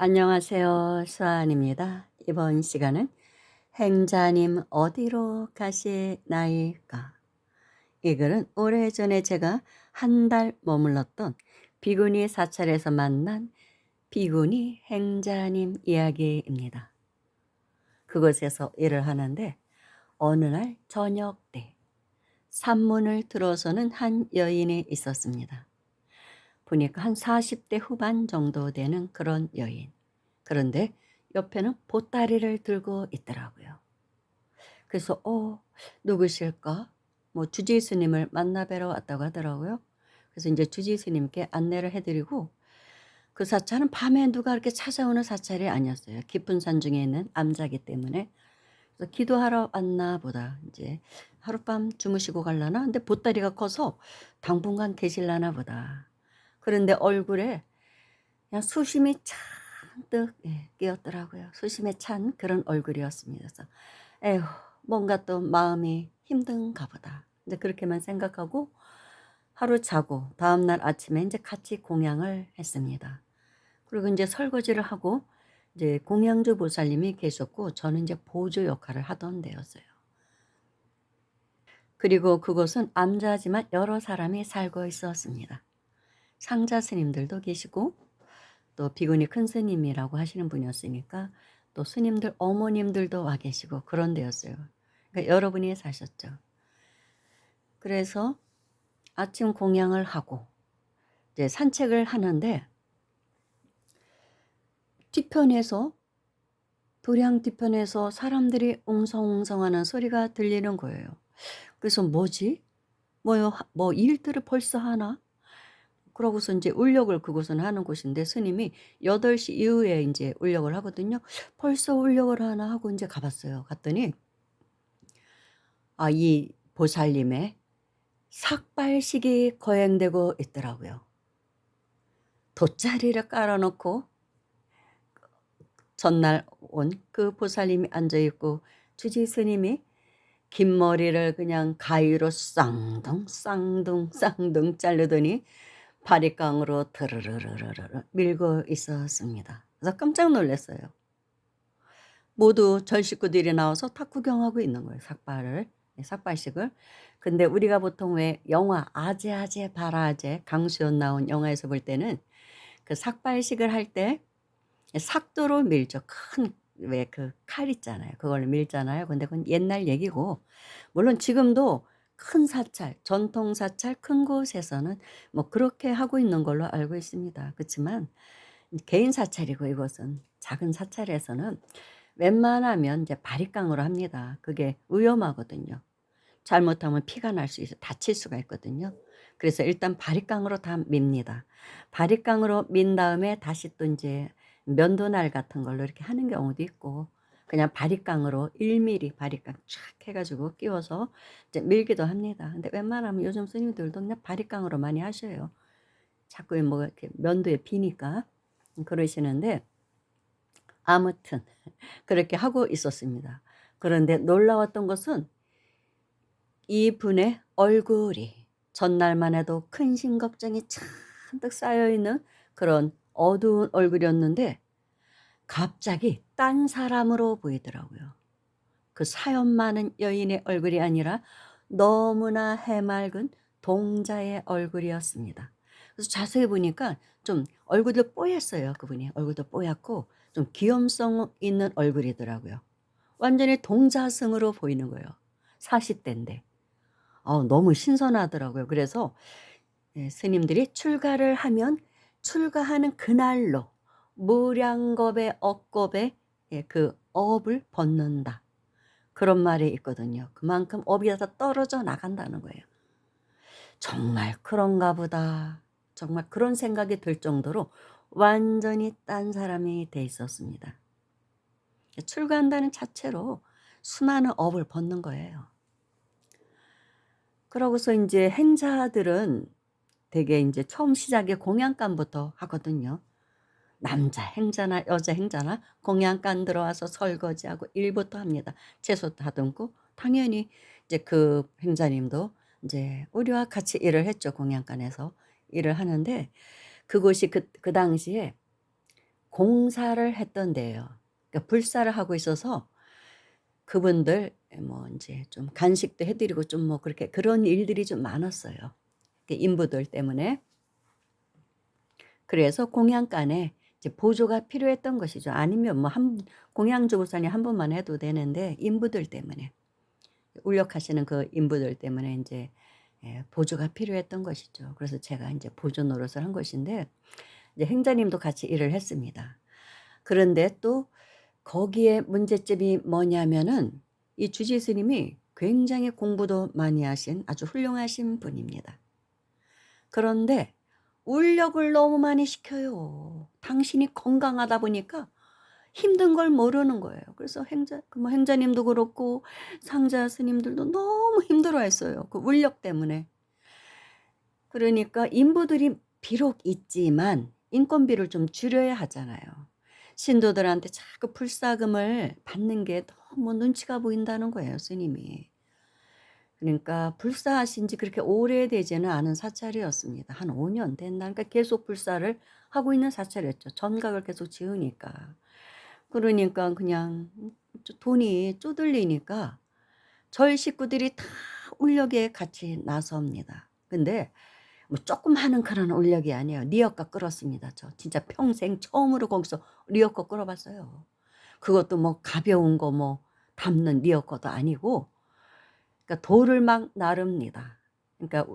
안녕하세요. 수아입니다. 이번 시간은 행자님 어디로 가시나이까? 이 글은 오래전에 제가 한 달 머물렀던 비구니 사찰에서 만난 비구니 행자님 이야기입니다. 그곳에서 일을 하는데 어느 날 저녁 때 산문을 들어서는 한 여인이 있었습니다. 보니까 한 40대 후반 정도 되는 그런 여인. 그런데 옆에는 보따리를 들고 있더라고요. 그래서 누구실까? 뭐 주지스님을 만나 뵈러 왔다고 하더라고요. 그래서 이제 주지스님께 안내를 해 드리고 그 사찰은 밤에 누가 이렇게 찾아오는 사찰이 아니었어요. 깊은 산 중에 있는 암자기 때문에. 그래서 기도하러 왔나 보다. 이제 하룻밤 주무시고 갈라나? 근데 보따리가 커서 당분간 계실라나 보다. 그런데 얼굴에 그냥 수심이 잔뜩 끼었더라고요. 수심에 찬 그런 얼굴이었습니다. 그래서 에휴, 뭔가 또 마음이 힘든가 보다. 이제 그렇게만 생각하고 하루 자고 다음날 아침에 이제 같이 공양을 했습니다. 그리고 이제 설거지를 하고 이제 공양주 보살님이 계셨고 저는 이제 보조 역할을 하던 데였어요. 그리고 그곳은 암자지만 여러 사람이 살고 있었습니다. 상자 스님들도 계시고 또 비구니 큰 스님이라고 하시는 분이었으니까 또 스님들 어머님들도 와 계시고 그런 데였어요. 그러니까 여러분이 사셨죠. 그래서 아침 공양을 하고 이제 산책을 하는데 뒤편에서 도량 뒤편에서 사람들이 웅성웅성하는 소리가 들리는 거예요. 그래서 뭐지? 뭐 일들을 벌써 하나? 그러고서 이제 울력을 그곳은 하는 곳인데 스님이 8시 이후에 이제 울력을 하거든요. 벌써 울력을 하나 하고 이제 가 봤어요. 갔더니 이 보살님의 삭발식이 거행되고 있더라고요. 돗자리를 깔아 놓고 전날 온 그 보살님이 앉아 있고 주지 스님이 긴 머리를 그냥 가위로 쌍둥 쌍둥 쌍둥 자르더니 바리깡으로 드르르르르르 밀고 있었습니다. 그래서 깜짝 놀랐어요. 모두 전 식구들이 나와서 다 구경하고 있는 거예요, 삭발을. 삭발식을. 근데 우리가 보통 왜 영화 아재아재 바라아재 강수연 나온 영화에서 볼 때는 그 삭발식을 할 때 삭도로 밀죠. 큰 왜 그 칼 있잖아요. 그걸로 밀잖아요. 근데 그건 옛날 얘기고 물론 지금도 큰 사찰, 전통 사찰 큰 곳에서는 뭐 그렇게 하고 있는 걸로 알고 있습니다. 그렇지만 개인 사찰이고 이곳은 작은 사찰에서는 웬만하면 이제 바리깡으로 합니다. 그게 위험하거든요. 잘못하면 피가 날 수 있어 다칠 수가 있거든요. 그래서 일단 바리깡으로 다 밉니다. 바리깡으로 민 다음에 다시 또 인제 면도날 같은 걸로 이렇게 하는 경우도 있고 그냥 바리깡으로 1mm 바리깡 촥 해 가지고 끼워서 이제 밀기도 합니다. 근데 웬만하면 요즘 스님들도 그냥 바리깡으로 많이 하셔요. 자꾸 뭐 이렇게 면도에 비니까. 그러시는데 아무튼 그렇게 하고 있었습니다. 그런데 놀라웠던 것은 이분의 얼굴이 전날만 해도 근심 걱정이 잔뜩 쌓여 있는 그런 어두운 얼굴이었는데 갑자기 딴 사람으로 보이더라고요. 그 사연 많은 여인의 얼굴이 아니라 너무나 해맑은 동자의 얼굴이었습니다. 그래서 자세히 보니까 좀 얼굴도 뽀얗어요. 그분이 얼굴도 뽀얗고 좀 귀염성 있는 얼굴이더라고요. 완전히 동자승으로 보이는 거예요. 40대인데. 너무 신선하더라고요. 그래서 스님들이 출가를 하면 출가하는 그날로 무량겁의 억겁의 그 업을 벗는다. 그런 말이 있거든요. 그만큼 업이 다 떨어져 나간다는 거예요. 정말 그런가 보다. 정말 그런 생각이 들 정도로 완전히 딴 사람이 돼 있었습니다. 출가한다는 자체로 수많은 업을 벗는 거예요. 그러고서 인제 행자들은 대개 인제 처음 시작에 공양간부터 하거든요. 남자 행자나 여자 행자나 공양간 들어와서 설거지하고 일부터 합니다. 채소 다듬고 당연히 이제 그 행자님도 인제 우리와 같이 일을 했죠. 공양간에서 일을 하는데 그곳이 그 당시에 공사를 했던데요. 그러니까 불사를 하고 있어서 그분들 뭐 인제 좀 간식도 해 드리고 좀 뭐 그렇게 그런 일들이 좀 많았어요, 그 인부들 때문에. 그래서 공양간에 이제 보조가 필요했던 것이죠. 아니면 뭐 한 공양주부사님 한 분만 해도 되는데 인부들 때문에 울력하시는 그 인부들 때문에 인제 보조가 필요했던 것이죠. 그래서 제가 인제 보조 노릇을 한 것인데 이제 행자님도 같이 일을 했습니다. 그런데 또 거기에 문제점이 뭐냐면은 이 주지 스님이 굉장히 공부도 많이 하신 아주 훌륭하신 분입니다. 그런데 울력을 너무 많이 시켜요. 당신이 건강하다 보니까 힘든 걸 모르는 거예요. 그래서 행자님도 그렇고 상자 스님들도 너무 힘들어했어요, 그 울력 때문에. 그러니까 인부들이 비록 있지만 인건비를 좀 줄여야 하잖아요. 신도들한테 자꾸 불사금을 받는 게 너무 눈치가 보인다는 거예요, 스님이. 그러니까 불사하신 지 그렇게 오래되지는 않은 사찰이었습니다. 한 5년 됐나? 그러니까 계속 불사를 하고 있는 사찰이었죠, 전각을 계속 지으니까. 그러니까 그냥 돈이 쪼들리니까 저희 식구들이 다 울력에 같이 나섭니다. 근데 뭐 조금 하는 그런 울력이 아니에요. 리어카 끌었습니다, 저. 진짜 평생 처음으로 거기서 리어카 끌어 봤어요. 그것도 뭐 가벼운 거 뭐 담는 리어카도 아니고 그러니까 돌을 막 나릅니다. 그러니까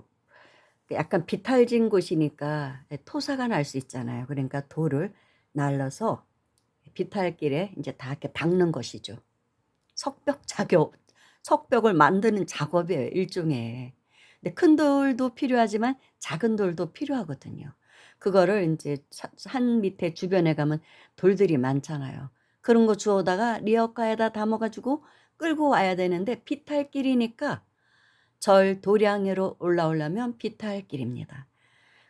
약간 비탈진 곳이니까 토사가 날 수 있잖아요. 그러니까 돌을 날라서 비탈길에 인제 다 이렇게 박는 것이죠. 석벽 작업 석벽을 만드는 작업이에요, 일종의. 근데 큰 돌도 필요하지만 작은 돌도 필요하거든요. 그거를 인제 산 밑에 주변에 가면 돌들이 많잖아요. 그런 거 주워다가 리어카에다 담아 가지고 끌고 와야 되는데 비탈길이니까 절 도량으로 올라오려면 비탈길입니다.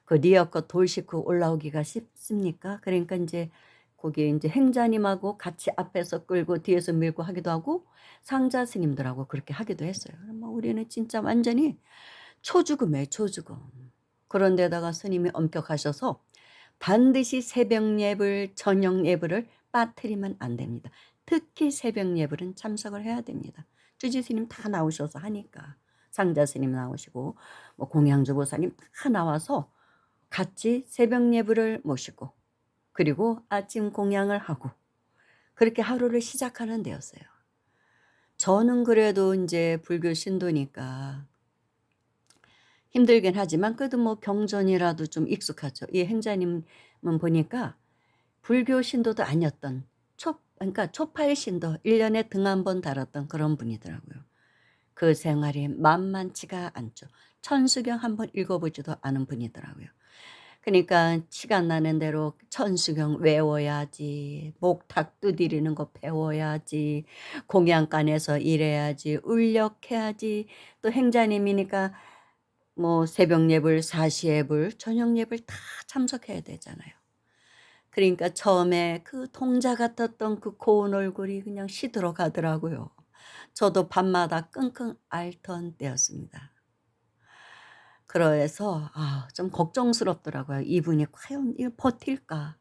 그 리어카 돌 싣고 올라오기가 쉽습니까? 그러니까 인제 거기에 인제 행자님하고 같이 앞에서 끌고 뒤에서 밀고 하기도 하고 상자 스님들하고 그렇게 하기도 했어요. 뭐 우리는 진짜 완전히 초죽음이에요, 초죽음. 그런 데다가 스님이 엄격하셔서 반드시 새벽 예불, 저녁 예불을 빠뜨리면 안 됩니다. 특히 새벽 예불은 참석을 해야 됩니다. 주지 스님 다 나오셔서 하니까. 상자 스님 나오시고 뭐 공양주 보사님 다 나와서 같이 새벽 예불을 모시고 그리고 아침 공양을 하고 그렇게 하루를 시작하는 데였어요. 저는 그래도 인제 불교 신도니까 힘들긴 하지만 그래도 뭐 경전이라도 좀 익숙하죠. 이 행자님은 보니까 불교 신도도 아니었던 그러니까 초파일 신도 1 년에 등 한 번 달았던 그런 분이더라고요. 그 생활이 만만치가 않죠. 천수경 한 번 읽어 보지도 않은 분이더라고요. 그니까 시간 나는 대로 천수경 외워야지, 목탁 두드리는 거 배워야지, 공양간에서 일해야지, 울력해야지, 또 행자님이니까 뭐 새벽 예불, 사시 예불, 저녁 예불 다 참석해야 되잖아요. 그러니까 처음에 그 동자 같았던 그 고운 얼굴이 그냥 시들어 가더라고요. 저도 밤마다 끙끙 앓던 때였습니다. 그래서 좀 걱정스럽더라고요. '이분이 과연 이거 버틸까?'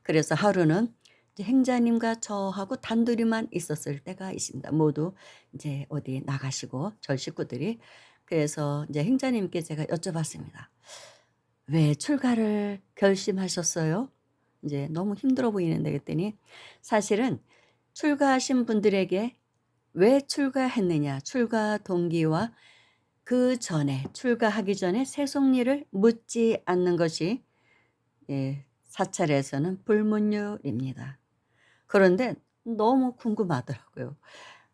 그래서 하루는 이제 행자님과 저하고 단둘이만 있었을 때가 있습니다. 모두 인제 어디 나가시고 저희 식구들이. 그래서 인제 행자님께 제가 여쭤봤습니다. "왜 출가를 결심하셨어요?" 인제 "너무 힘들어 보이는데." 그랬더니 사실은 출가하신 분들에게 왜 출가했느냐 출가 동기와 그전에 출가하기 전에 세속일을 묻지 않는 것이 사찰에서는 불문율입니다. 그런데 너무 궁금하더라고요.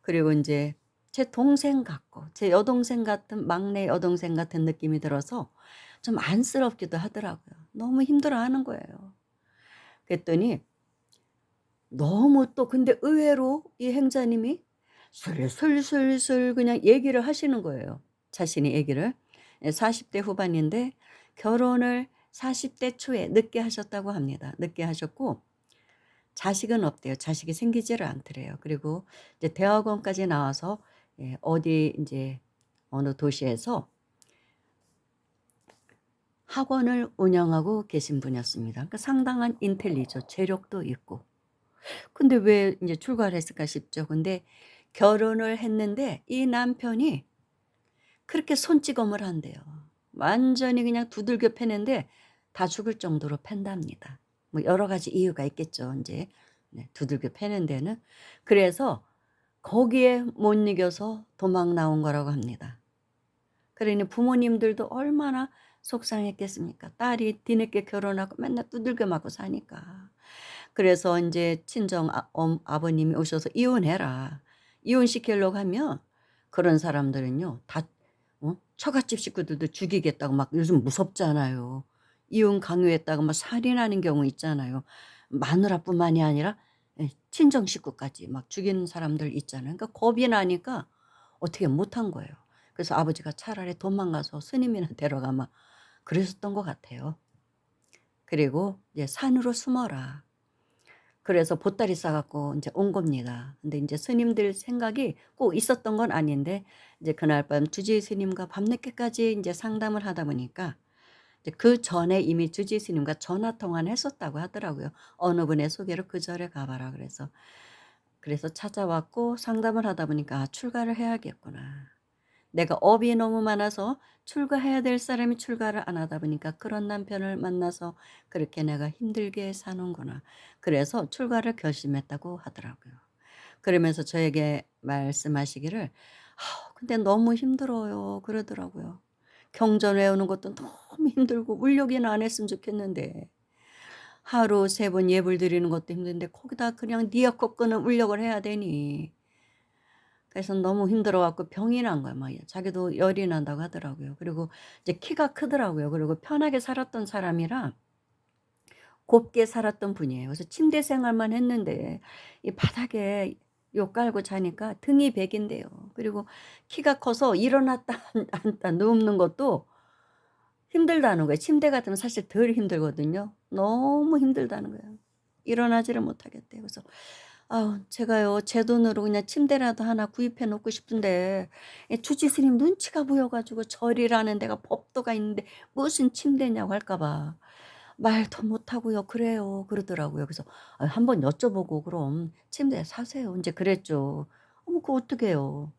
그리고 인제 제 동생 같고 제 여동생 같은 막내 여동생 같은 느낌이 들어서 좀 안쓰럽기도 하더라고요. 너무 힘들어하는 거예요. 그랬더니 너무 또 근데 의외로 이 행자님이 술술술술 그냥 얘기를 하시는 거예요, 자신의 얘기를. 40대 후반인데 결혼을 40대 초에 늦게 하셨다고 합니다. 늦게 하셨고 자식은 없대요. 자식이 생기지를 않더래요. 그리고 이제 대학원까지 나와서 어디 인제 어느 도시에서 학원을 운영하고 계신 분이었습니다. 그러니까 상당한 인텔리죠. 재력도 있고. 근데 왜 인제 출가를 했을까 싶죠. 근데 결혼을 했는데 이 남편이 그렇게 손찌검을 한대요. 완전히 그냥 두들겨 패는데 다 죽을 정도로 팬답니다. 뭐 여러 가지 이유가 있겠죠 인제. 네 두들겨 패는 데는. 그래서 거기에 못 이겨서 도망 나온 거라고 합니다. 그러니 부모님들도 얼마나 속상했겠습니까. 딸이 뒤늦게 결혼하고 맨날 두들겨 맞고 사니까. 그래서 인제 친정 아버님이 오셔서 "이혼해라." 이혼시키려고 하면 그런 사람들은요 다 처갓집 식구들도 죽이겠다고 막 요즘 무섭잖아요. 이혼 강요했다가 막 살인하는 경우 있잖아요. 마누라뿐만이 아니라 예 친정 식구까지 막 죽이는 사람들 있잖아요. 그러니까 겁이 나니까 어떻게 못한 거예요. 그래서 아버지가 차라리 도망가서 스님이나 데려가 막 그러셨던 것 같아요. 그리고 이제 "산으로 숨어라." 그래서 보따리 싸 갖고 인제 온 겁니다. 근데 인제 스님들 생각이 꼭 있었던 건 아닌데 이제 그날 밤 주지 스님과 밤늦게까지 인제 상담을 하다 보니까 이제 그전에 이미 주지 스님과 전화 통화는 했었다고 하더라고요. 어느 분의 소개로 "그 절에 가 봐라." 그래서 찾아왔고 상담을 하다 보니까 '아 출가를 해야겠구나.' 내가 업이 너무 많아서 출가해야 될 사람이 출가를 안 하다 보니까 그런 남편을 만나서 그렇게 내가 힘들게 사는구나. 그래서 출가를 결심했다고 하더라고요. 그러면서 저에게 말씀하시기를 근데 너무 힘들어요." 그러더라고요. 경전 외우는 것도 너무 힘들고 울려기는 안 했으면 좋겠는데 하루 3번 예불 드리는 것도 힘든데 거기다 그냥 니어코 끄는 울력을 해야 되니 그래서 너무 힘들어 갖고 병이 난 거야. 막 자기도 열이 난다고 하더라고요. 그리고 이제 키가 크더라고요. 그리고 편하게 살았던 사람이라 곱게 살았던 분이에요. 그래서 침대 생활만 했는데 이 바닥에 요 깔고 자니까 등이 백인데요. 그리고 키가 커서 일어났다 앉다 눕는 것도 힘들다는 거예요. 침대 같으면 사실 덜 힘들거든요. 너무 힘들다는 거예요. 일어나지를 못하겠대요. 그래서 제가요 제 돈으로 그냥 침대라도 하나 구입해 놓고 싶은데 주지 스님 눈치가 보여 가지고 절이라는 데가 법도가 있는데 무슨 침대냐고 할까 봐 말도 못하고요. "그래요." 그러더라고요. 그래서 한번 여쭤보고 "그럼 침대 사세요." 인제 그랬죠. 그거 어떡해요.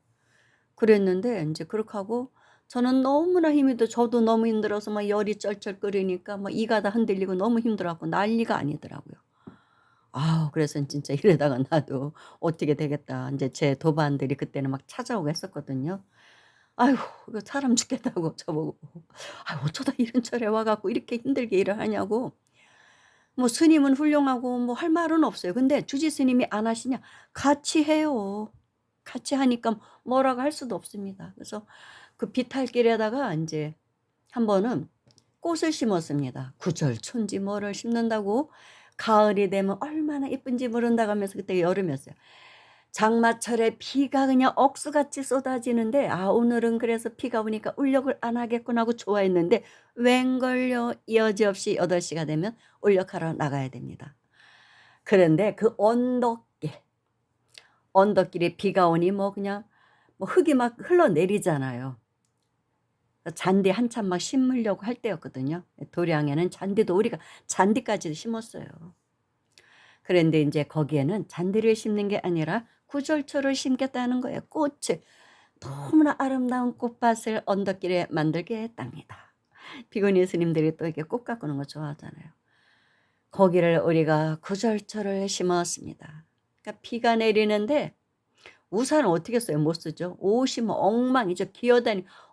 그랬는데 인제 그렇게 하고 저는 너무나 힘이 들 저도 너무 힘들어서 막 열이 쩔쩔 끓으니까 막 이가 다 흔들리고 너무 힘들어 갖고 난리가 아니더라고요. 그래서 진짜 이러다가 나도 '어떻게 되겠다.' 인제 제 도반들이 그때는 막 찾아오고 했었거든요. 아이고 이거 사람 죽겠다고 저보고 어쩌다 이런 절에 와 갖고 이렇게 힘들게 일을 하냐고. 뭐 스님은 훌륭하고 뭐 할 말은 없어요. 근데 주지 스님이 안 하시냐? 같이 해요. 같이 하니까 뭐라고 할 수도 없습니다. 그래서 그 비탈길에다가 인제 한 번은 꽃을 심었습니다. 구절초인지 뭐를 심는다고 가을이 되면 얼마나 예쁜지 모른다고 하면서 그때 여름이었어요. 장마철에 비가 그냥 억수같이 쏟아지는데 '아 오늘은 그래서 비가 오니까 울력을 안 하겠구나.' 하고 좋아했는데 웬걸요. 여지없이 8 시가 되면 울력하러 나가야 됩니다. 그런데 그 언덕길에 비가 오니 뭐 그냥 뭐 흙이 막 흘러내리잖아요. 잔디 한참 막 심으려고 할 때였거든요. 도량에는 잔디도 우리가 잔디까지도 심었어요. 그런데 인제 거기에는 잔디를 심는 게 아니라 구절초를 심겠다는 거예요. 꽃을. 너무나 아름다운 꽃밭을 언덕길에 만들게 했답니다. 비구니 스님들이 또 이렇게 꽃 가꾸는 거 좋아하잖아요. 거기를 우리가 구절초를 심었습니다. 그러니까 비가 내리는데 우산을 어떻게 써요? 못 쓰죠. 옷이 뭐 엉망이죠.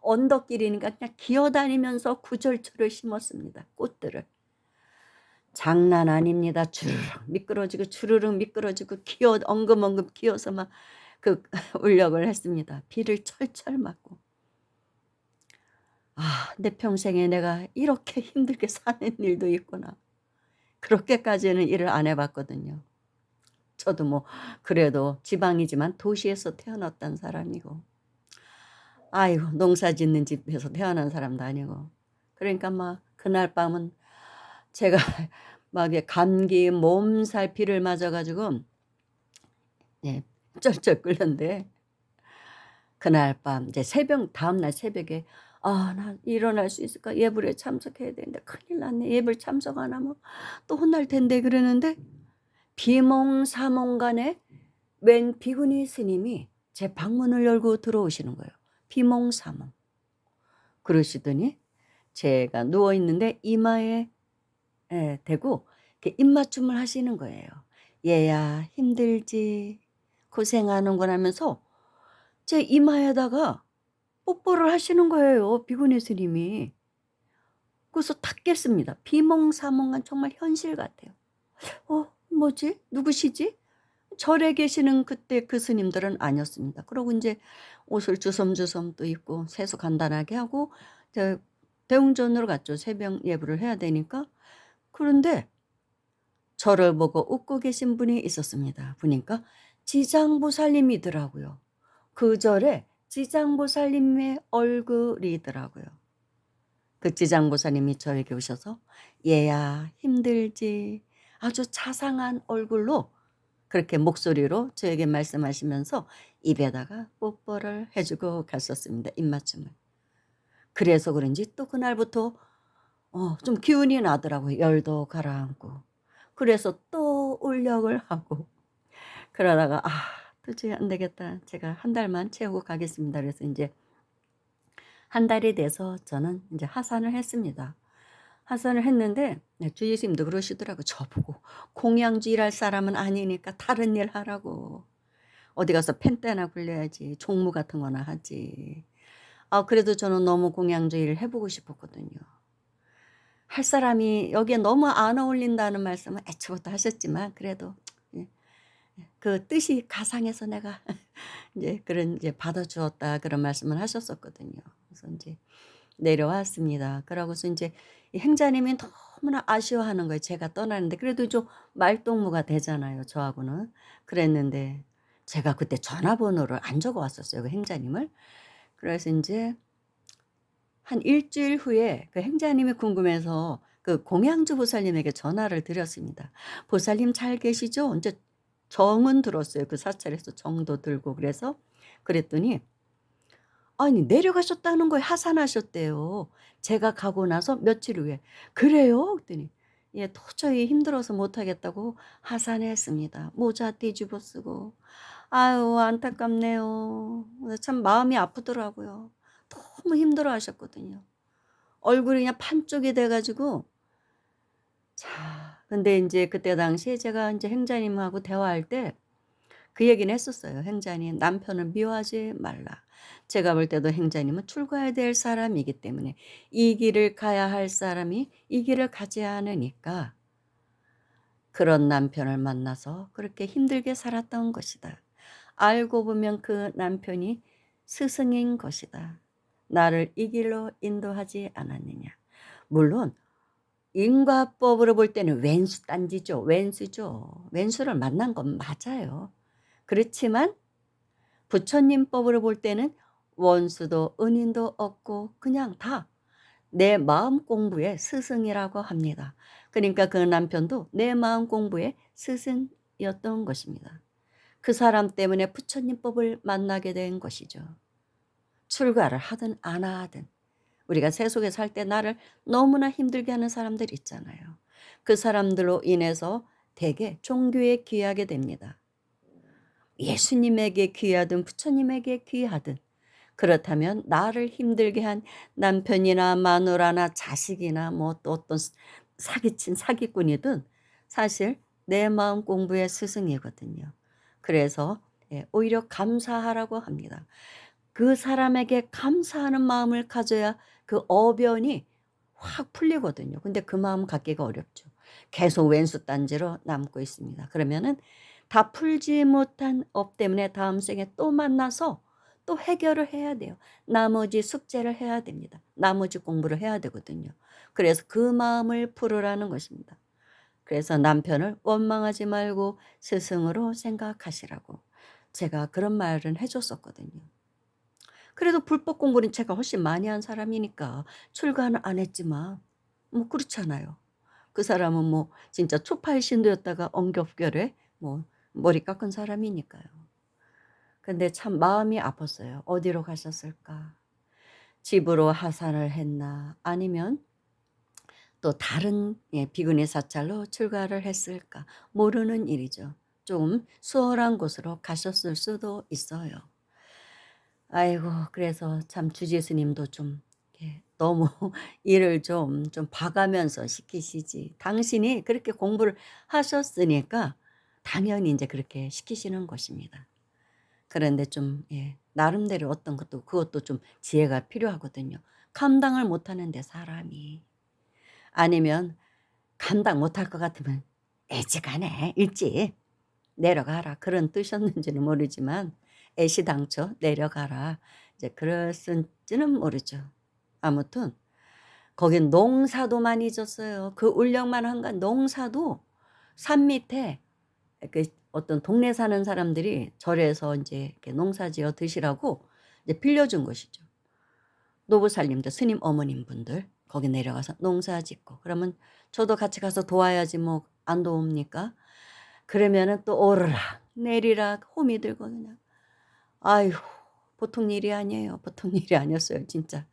언덕길이니까 그냥 기어다니면서 구절초를 심었습니다, 꽃들을. 장난 아닙니다. 주르륵 미끄러지고 주르륵 미끄러지고 엉금엉금 기어서 막 그 울력을 했습니다. 비를 철철 맞고. 내 평생에 내가 이렇게 힘들게 사는 일도 있구나. 그렇게까지는 일을 안 해 봤거든요. 저도 뭐 그래도 지방이지만 도시에서 태어났던 사람이고 아이고 농사 짓는 집에서 태어난 사람도 아니고 그러니까 막 그날 밤은 제가 막 이게 감기 몸살 비를 맞아 가지고 예 쩔쩔 끓는데 그날 밤 이제 다음날 새벽에 아, 나 일어날 수 있을까? 예불에 참석해야 되는데 큰일 났네. 예불 참석 안 하면 또 혼날 텐데 그러는데 비몽사몽간에 웬 비구니 스님이 제 방문을 열고 들어오시는 거예요. 비몽사몽. 그러시더니 제가 누워 있는데 이마에 대고 이렇게 입맞춤을 하시는 거예요. "얘야 힘들지? 고생하는구나." 하면서 제 이마에다가 뽀뽀를 하시는 거예요, 비구니 스님이. 그래서 탁 깼습니다. 비몽사몽간 정말 현실 같아요. '뭐지? 누구시지?' 절에 계시는 그때 그 스님들은 아니었습니다. 그러고 인제 옷을 주섬주섬 또 입고 세수 간단하게 하고 저 대웅전으로 갔죠. 새벽 예불을 해야 되니까. 그런데 저를 보고 웃고 계신 분이 있었습니다. 보니까 지장보살님이더라고요. 그 절에 지장보살님의 얼굴이더라고요. 그 지장보살님이 저에게 오셔서 "얘야 힘들지?" 아주 자상한 얼굴로 그렇게 목소리로 저에게 말씀하시면서 입에다가 뽀뽀를 해 주고 가셨습니다, 입맞춤을. 그래서 그런지 또 그날부터 좀 기운이 나더라고요, 열도 가라앉고. 그래서 또 울력을 하고 그러다가 '아 도저히 안 되겠다. 제가 한 달만 채우고 가겠습니다.' 그래서 인제 한 달이 돼서 저는 인제 하산을 했습니다. 하산을 했는데 네 주의 스님도 그러시더라고요. 저보고 "공양주 일할 사람은 아니니까 다른 일 하라고. 어디 가서 펜대나 굴려야지. 종무 같은 거나 하지." 그래도 저는 너무 공양주 일을 해 보고 싶었거든요. 할 사람이 여기에 너무 안 어울린다는 말씀은 애초부터 하셨지만 그래도 예 그 뜻이 가상해서 내가 인제 그런 이제 "받아 주었다." 그런 말씀을 하셨었거든요. 그래서 인제 내려왔습니다. 그러고서 인제 이 행자님이 너무나 아쉬워하는 거예요, 제가 떠나는데. 그래도 좀 말동무가 되잖아요, 저하고는. 그랬는데 제가 그때 전화번호를 안 적어 왔었어요, 그 행자님을. 그래서 인제 한 일 주일 후에 그 행자님이 궁금해서 그 공양주 보살님에게 전화를 드렸습니다. "보살님 잘 계시죠?" 인제 정은 들었어요. 그 사찰에서 정도 들고 그래서 그랬더니 아니 내려가셨다는 거예요. 하산하셨대요. 제가 가고 나서 며칠 후에. "그래요?" 그랬더니 "예 도저히 힘들어서 못 하겠다고 하산했습니다." 모자 뒤집어 쓰고. 아유 안타깝네요. 참 마음이 아프더라고요. 너무 힘들어하셨거든요. 얼굴이 그냥 판쪽이 돼 가지고 자 근데 인제 그때 당시에 제가 인제 행자님하고 대화할 때 그 얘기는 했었어요. "행자님 남편을 미워하지 말라. 제가 볼 때도 행자님은 출가해야 될 사람이기 때문에 이 길을 가야 할 사람이 이 길을 가지 않으니까 그런 남편을 만나서 그렇게 힘들게 살았던 것이다. 알고 보면 그 남편이 스승인 것이다. 나를 이 길로 인도하지 않았느냐." 물론 인과법으로 볼 때는 왼수 딴지죠. 왼수죠. 왼수를 만난 건 맞아요. 그렇지만 부처님 법으로 볼 때는 원수도 은인도 없고 그냥 다 내 마음 공부의 스승이라고 합니다. 그러니까 그 남편도 내 마음 공부의 스승이었던 것입니다. 그 사람 때문에 부처님 법을 만나게 된 것이죠. 출가를 하든 안 하든 우리가 세속에 살 때 나를 너무나 힘들게 하는 사람들 있잖아요. 그 사람들로 인해서 대개 종교에 귀하게 됩니다. 예수님에게 귀하든 부처님에게 귀하든 그렇다면 나를 힘들게 한 남편이나 마누라나 자식이나 뭐 또 어떤 사기친 사기꾼이든 사실 내 마음 공부의 스승이거든요. 그래서 오히려 감사하라고 합니다. 그 사람에게 감사하는 마음을 가져야 그 어변이 확 풀리거든요. 근데 그 마음 갖기가 어렵죠. 계속 왼수 딴지로 남고 있습니다. 그러면은 다 풀지 못한 업 때문에 다음 생에 또 만나서 또 해결을 해야 돼요. 나머지 숙제를 해야 됩니다. 나머지 공부를 해야 되거든요. 그래서 그 마음을 풀으라는 것입니다. 그래서 남편을 원망하지 말고 스승으로 생각하시라고 제가 그런 말은 해 줬었거든요. 그래도 불법 공부는 제가 훨씬 많이 한 사람이니까 출가는 안 했지만 뭐 그렇잖아요. 그 사람은 뭐 진짜 초파의 신도였다가 엉겹결에 뭐 머리 깎은 사람이니까요. 근데 참 마음이 아팠어요. 어디로 가셨을까? 집으로 하산을 했나 아니면 또 다른 비근의 사찰로 출가를 했을까 모르는 일이죠. 좀 수월한 곳으로 가셨을 수도 있어요. 아이고 그래서 참 주지스님도 좀 너무 일을 좀 봐가면서 시키시지. 당신이 그렇게 공부를 하셨으니까 당연히 이제 그렇게 시키시는 것입니다. 그런데 좀 나름대로 어떤 것도 그것도 좀 지혜가 필요하거든요. 감당을 못하는데 사람이. 아니면 감당 못할 것 같으면 애지간해 일찍 내려가라 그런 뜻이었는지는 모르지만 애시당초 내려가라 이제 그랬을지는 모르죠. 아무튼 거긴 농사도 많이 졌어요. 그 울령만 한간 농사도 산 밑에 그 어떤 동네 사는 사람들이 절에서 인제 이렇게 농사지어 드시라고 이제 빌려준 것이죠. 노부살님들 스님 어머님 분들 거기 내려가서 농사 짓고 그러면 저도 같이 가서 도와야지 뭐 안 도웁니까? 그러면은 또 오르락 내리락 호미 들고 그냥 아유 보통 일이 아니에요. 보통 일이 아니었어요 진짜.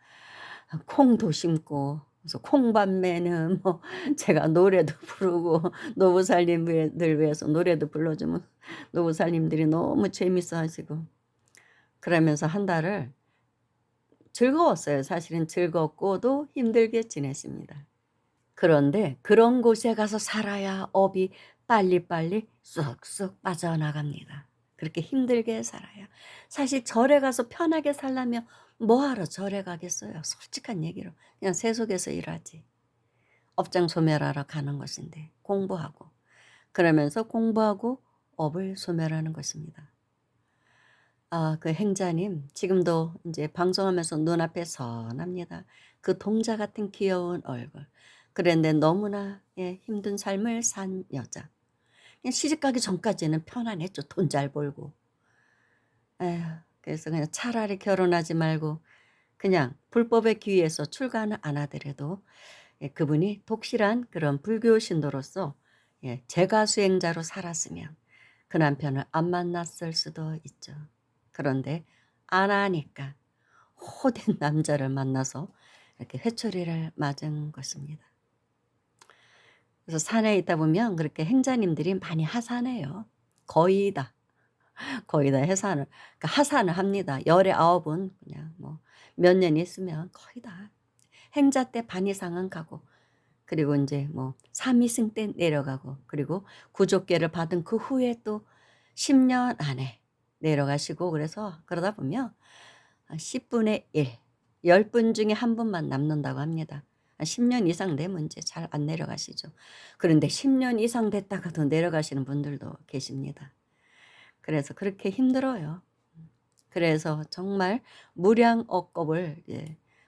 콩도 심고 그래서 콩밤매는 뭐 제가 노래도 부르고 노부살님들 위해서 노래도 불러주면 노부살님들이 너무 재밌어 하시고 그러면서 한 달을 즐거웠어요. 사실은 즐겁고도 힘들게 지냈습니다. 그런데 그런 곳에 가서 살아야 업이 빨리빨리 쑥쑥 빠져나갑니다. 그렇게 힘들게 살아야. 사실 절에 가서 편하게 살려면 뭐하러 절에 가겠어요. 솔직한 얘기로. 그냥 세속에서 일하지. 업장 소멸하러 가는 것인데 공부하고. 그러면서 공부하고 업을 소멸하는 것입니다. 아 그 행자님 지금도 인제 방송하면서 눈앞에 선합니다. 그 동자 같은 귀여운 얼굴. 그런데 너무나 힘든 삶을 산 여자. 그냥 시집가기 전까지는 편안했죠. 돈 잘 벌고. 에휴 그래서 그냥 차라리 결혼하지 말고 그냥 불법에 귀의해서 출가는 안 하더라도 그분이 독실한 그런 불교 신도로서 제가 수행자로 살았으면 그 남편을 안 만났을 수도 있죠. 그런데 안 하니까 호된 남자를 만나서 이렇게 회초리를 맞은 것입니다. 그래서 산에 있다 보면 그렇게 행자님들이 많이 하산해요. 거의 다. 거의 다 해산을 그러니까 하산을 합니다. 열의 9은 그냥 뭐 몇 년 있으면 거의 다 행자 때 반 이상은 가고 그리고 인제 뭐 삼위승 때 내려가고 그리고 구족계를 받은 그 후에 또 10년 안에 내려가시고 그래서 그러다 보면 한 10 분의 1 10분 중에 한 분만 남는다고 합니다. 한 10년 이상 되면 인제 잘 안 내려가시죠. 그런데 10년 이상 됐다가도 내려가시는 분들도 계십니다. 그래서 그렇게 힘들어요. 그래서 정말 무량억겁을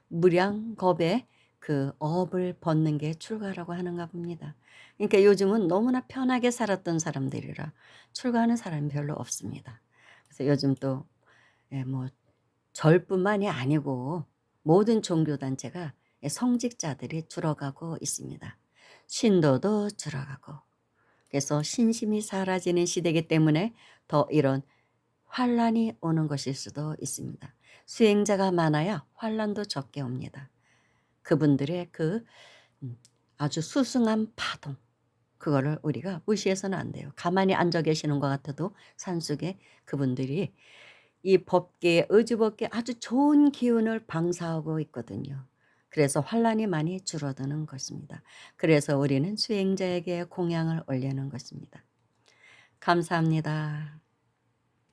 무량겁의 그 업을 벗는 게 출가라고 하는가 봅니다. 그러니까 요즘은 너무나 편하게 살았던 사람들이라 출가하는 사람이 별로 없습니다. 그래서 요즘 또 뭐 절뿐만이 아니고 모든 종교 단체가 성직자들이 줄어가고 있습니다. 신도도 줄어가고 그래서 신심이 사라지는 시대이기 때문에 더 이런 환란이 오는 것일 수도 있습니다. 수행자가 많아야 환란도 적게 옵니다. 그분들의 그 아주 수승한 파동 그거를 우리가 무시해서는 안 돼요. 가만히 앉아 계시는 것 같아도 산속에 그분들이 이 법계의 의주법계 아주 좋은 기운을 방사하고 있거든요. 그래서 환란이 많이 줄어드는 것입니다. 그래서 우리는 수행자에게 공양을 올리는 것입니다. 감사합니다.